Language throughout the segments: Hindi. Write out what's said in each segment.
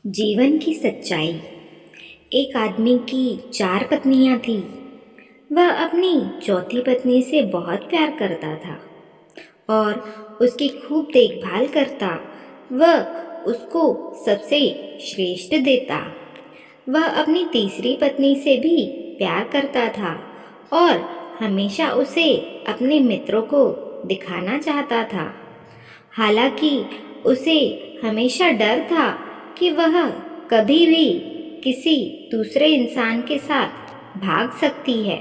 जीवन की सच्चाई। एक आदमी की 4 पत्नियां थीं। वह अपनी चौथी पत्नी से बहुत प्यार करता था और उसकी खूब देखभाल करता। वह उसको सबसे श्रेष्ठ देता। वह अपनी तीसरी पत्नी से भी प्यार करता था और हमेशा उसे अपने मित्रों को दिखाना चाहता था। हालांकि उसे हमेशा डर था कि वह कभी भी किसी दूसरे इंसान के साथ भाग सकती है।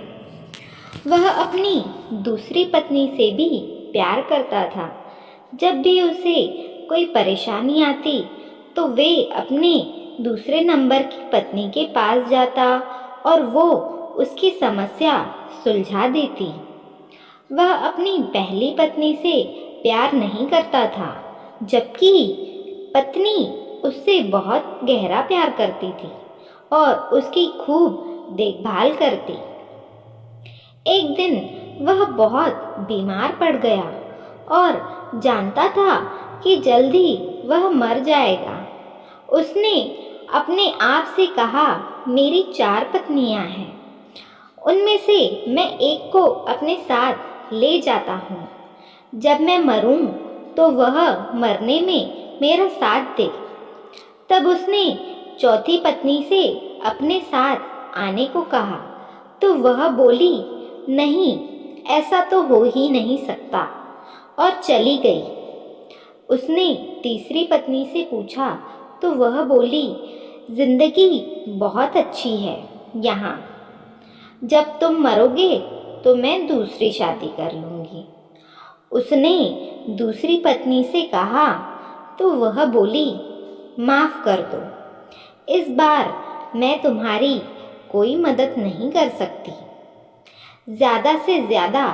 वह अपनी दूसरी पत्नी से भी प्यार करता था। जब भी उसे कोई परेशानी आती तो वे अपने दूसरे नंबर की पत्नी के पास जाता और वो उसकी समस्या सुलझा देती। वह अपनी पहली पत्नी से प्यार नहीं करता था, जबकि पत्नी उससे बहुत गहरा प्यार करती थी और उसकी खूब देखभाल करती। एक दिन वह बहुत बीमार पड़ गया और जानता था कि जल्द ही वह मर जाएगा। उसने अपने आप से कहा, मेरी 4 पत्नियां हैं, उनमें से मैं एक को अपने साथ ले जाता हूँ। जब मैं मरूं तो वह मरने में मेरा साथ दे। तब उसने चौथी पत्नी से अपने साथ आने को कहा तो वह बोली, नहीं, ऐसा तो हो ही नहीं सकता, और चली गई। उसने तीसरी पत्नी से पूछा तो वह बोली, जिंदगी बहुत अच्छी है यहाँ, जब तुम मरोगे तो मैं दूसरी शादी कर लूँगी। उसने दूसरी पत्नी से कहा तो वह बोली, माफ़ कर दो, इस बार मैं तुम्हारी कोई मदद नहीं कर सकती। ज़्यादा से ज़्यादा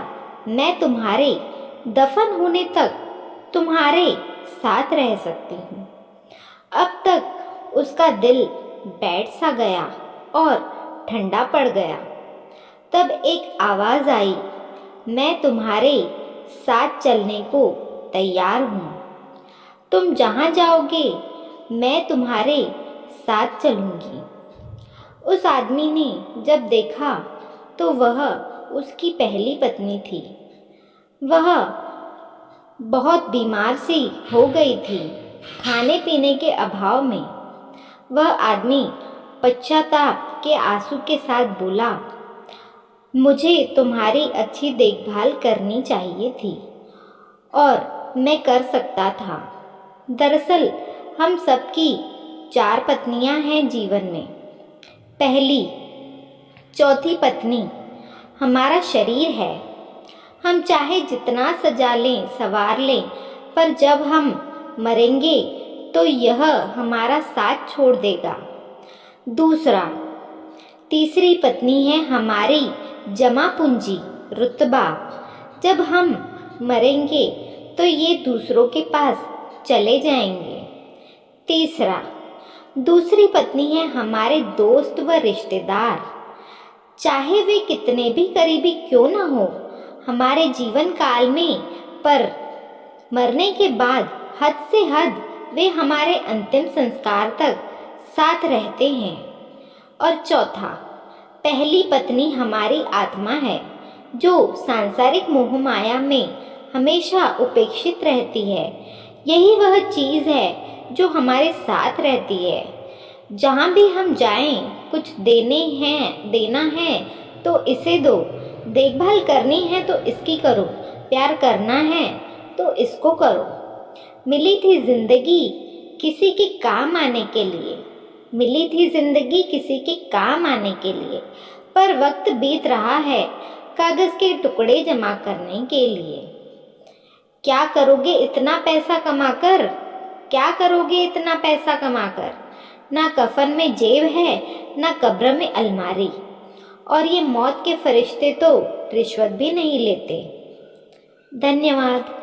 मैं तुम्हारे दफन होने तक तुम्हारे साथ रह सकती हूँ। अब तक उसका दिल बैठ सा गया और ठंडा पड़ गया। तब एक आवाज़ आई, मैं तुम्हारे साथ चलने को तैयार हूँ। तुम जहाँ जाओगे मैं तुम्हारे साथ चलूँगी। उस आदमी ने जब देखा तो वह उसकी पहली पत्नी थी। वह बहुत बीमार सी हो गई थी। खाने पीने के अभाव में वह आदमी पश्चाताप के आंसू के साथ बोला, मुझे तुम्हारी अच्छी देखभाल करनी चाहिए थी और मैं कर सकता था। दरअसल हम सबकी 4 पत्नियां हैं जीवन में। पहली, चौथी पत्नी हमारा शरीर है। हम चाहे जितना सजा लें, संवार लें, पर जब हम मरेंगे तो यह हमारा साथ छोड़ देगा। दूसरा, तीसरी पत्नी है हमारी जमा पूंजी, रुतबा। जब हम मरेंगे तो ये दूसरों के पास चले जाएंगे। तीसरा, दूसरी पत्नी है हमारे दोस्त व रिश्तेदार। चाहे वे कितने भी करीबी क्यों न हो हमारे जीवन काल में, पर मरने के बाद हद से हद वे हमारे अंतिम संस्कार तक साथ रहते हैं। और चौथा, पहली पत्नी हमारी आत्मा है, जो सांसारिक मोह माया में हमेशा उपेक्षित रहती है। यही वह चीज़ है जो हमारे साथ रहती है। जहाँ भी हम जाएं, कुछ देना है तो इसे दो, देखभाल करनी है तो इसकी करो, प्यार करना है तो इसको करो। मिली थी जिंदगी किसी के काम आने के लिए, मिली थी जिंदगी किसी के काम आने के लिए, पर वक्त बीत रहा है कागज के टुकड़े जमा करने के लिए। क्या करोगे इतना पैसा कमाकर, क्या करोगे इतना पैसा कमाकर? ना कफन में जेब है, ना कब्र में अलमारी, और ये मौत के फरिश्ते तो रिश्वत भी नहीं लेते। धन्यवाद।